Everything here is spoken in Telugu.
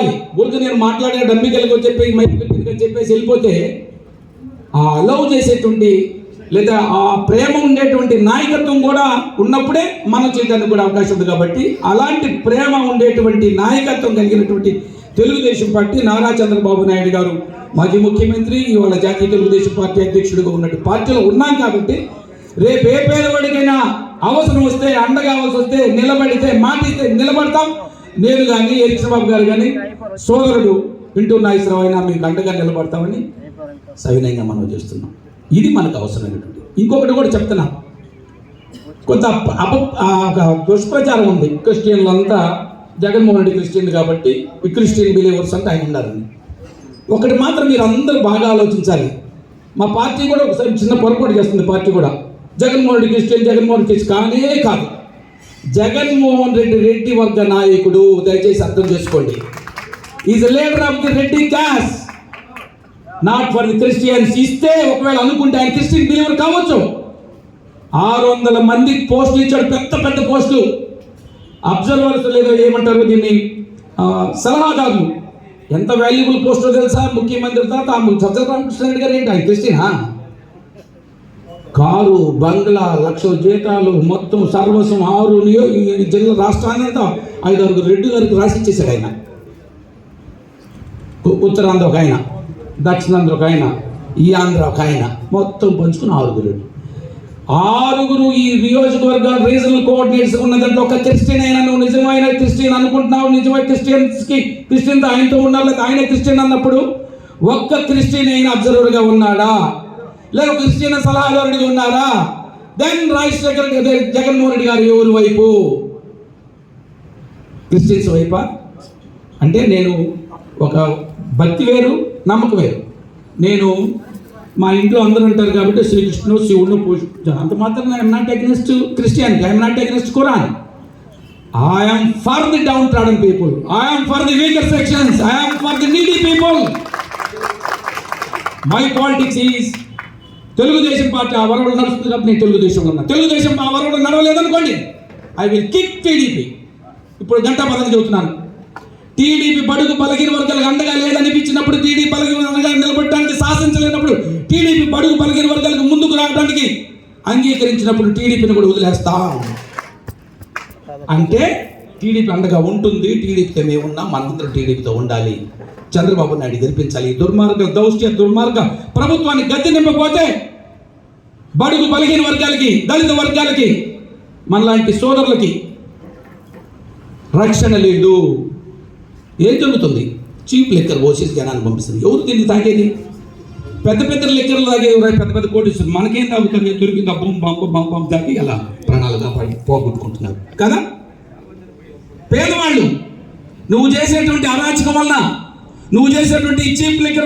ఉండాలి. ఊరికి నేను మాట్లాడే డమ్మికలుగా చెప్పేసి వెళ్ళిపోతే ఆ అలౌ చేసేటువంటి లేదా ఆ ప్రేమ ఉండేటువంటి నాయకత్వం కూడా ఉన్నప్పుడే మనం చేయడానికి కూడా అవకాశం ఉంది. కాబట్టి అలాంటి ప్రేమ ఉండేటువంటి నాయకత్వం కలిగినటువంటి తెలుగుదేశం పార్టీ నారా చంద్రబాబు నాయుడు గారు మాజీ ముఖ్యమంత్రి, ఇవాళ జాతీయ తెలుగుదేశం పార్టీ అధ్యక్షుడిగా ఉన్నట్టు పార్టీలో ఉన్నాం. కాబట్టి రేపు ఏ పేదవాడికైనా అవసరం వస్తే, అండగావాల్సి వస్తే, నిలబడితే, మాటిస్తే నిలబడతాం. నేను కానీ ఎరికృష్ణబాబు గారు కానీ సోదరుడు పింటూ నాగేశ్వరరావు అయినా మీకు అండగా నిలబడతామని సవినయంగా మనం చేస్తున్నాం. ఇది మనకు అవసరమైనటువంటి. ఇంకొకటి కూడా చెప్తున్నా, కొంత దుష్ప్రచారం ఉంది. క్రిస్టియన్లంతా జగన్మోహన్ రెడ్డి క్రిస్టియన్ కాబట్టి క్రిస్టియన్ బిలీవర్స్ అంటే ఆయన ఉన్నారని. ఒకటి మాత్రం మీరు అందరూ బాగా ఆలోచించాలి. మా పార్టీ కూడా ఒకసారి చిన్న పొరపాటు చేస్తుంది. పార్టీ కూడా జగన్మోహన్ రెడ్డి క్రిస్టియన్, జగన్మోహన్ క్రిస్టియన్ కానే కాదు. జగన్మోహన్ రెడ్డి వర్గ నాయకుడు. దయచేసి అర్థం చేసుకోండి. Is leader of the Reddy caste, not for the Christians. ఇస్తే ఒకవేళ అనుకుంటే ఆయన క్రిస్టియన్ బిలీవర్ కావచ్చు. 600 మందికి పోస్టులు ఇచ్చాడు, పెద్ద పెద్ద పోస్టులు. అబ్జర్వర్స్ లేదో ఏమంటారు దీన్ని, సలహాదారులు. ఎంత వాల్యుబుల్ పోస్టులు తెలుసా? ముఖ్యమంత్రి తర్వాత సజ్జల రామకృష్ణారెడ్డి గారు ఏంటి, ఆయన క్రిస్టియనా? కారు, బంగ్లా, 1,00,000 జీతాలు, మొత్తం సర్వస్వం 6 జిల్లా రాష్ట్రాన్ని అంతా 5-6 రెడ్డి గారికి రాసిచ్చేశాడు ఆయన. ఉత్తరాంధ్ర ఒక ఆయన, దక్షిణాంధ్ర ఒక ఆయన, ఈ ఆంధ్ర ఒక ఆయన, మొత్తం పంచుకుని 6 రెడ్డి. 6 ఈ నియోజకవర్గాల రీజనల్ కోఆర్డినేటర్స్ ఉన్న దాంట్లో ఒక క్రిస్టియన్ అయినా నువ్వు నిజమైన క్రిస్టియన్ అనుకుంటున్నావు, నిజమైన క్రిస్టియన్తో ఆయనతో ఉండాలి, ఆయన క్రిస్టియన్ అన్నప్పుడు ఒక్క క్రిస్టియన్ అయినా అబ్జర్వర్గా ఉన్నాడా, లేదా క్రిస్టియన్ సలహాదారుడిగా ఉన్నారా? దెన్ రాజశేఖర్ జగన్మోహన్ రెడ్డి గారు ఎవరి వైపు? క్రిస్టియన్స్ వైపా? అంటే నేను ఒక భక్తి వేరు, నమ్మకం వేరు. నేను మా ఇంట్లో అందరూ ఉంటారు కాబట్టి శ్రీకృష్ణుడు, శివుడు పూజించాను. అంత మాత్రం I'm not against Christianity, I'm not against Quran. I'm for the down trodden people, I'm for the weaker sections, I'm for the needy people. My politics is Telugu Desam party ఆ వరవలు నడుస్తుంది కాబట్టి నేను తెలుగుదేశంలో ఉన్నా. తెలుగుదేశం ఆ వరవలు నడవలేదనుకోండి, ఐ విల్ కిక్ టీడీపీ. ఇప్పుడు గంటా పదవి చెబుతున్నాను. టీడీపీ బడుగు బలహీన వర్గాలకు అండగా లేదనిపించినప్పుడు, టీడీపీ బలహీన వర్గాలను నిలబెట్టడానికి శాసించలేనప్పుడు, టీడీపీ బడుగు బలహీన వర్గాలకు ముందుకు రావడానికి అంగీకరించినప్పుడు టీడీపీని కూడా వదిలేస్తాం. అంటే టీడీపీ అండగా ఉంటుంది. టీడీపీతో మేము ఉన్నాం, మనందరం టీడీపీతో ఉండాలి. చంద్రబాబు నాయుడు గెలిపించాలి. దుర్మార్గ ప్రభుత్వాన్ని గద్దె నింపకపోతే బడుగు బలహీన వర్గాలకి, దళిత వర్గాలకి, మనలాంటి సోదరులకి రక్షణ లేదు. ఏం జరుగుతుంది? చీప్ లెక్కర్ పోసేసి జనాన్ని పంపిస్తుంది. ఎవరు తిండి తాగేది? పెద్ద పెద్ద లెక్కర్లు తాగేది పెద్ద పెద్ద కోటీసులు. మనకేం తాగుతుంది? దొరికింది బొమ్మ తాగి అలా ప్రాణాలుగా పోగొట్టుకుంటున్నారు కదా. పేదవాళ్ళు నువ్వు చేసేటువంటి అరాచకం వలన, నువ్వు చేసేటువంటి చీప్ లెక్కర్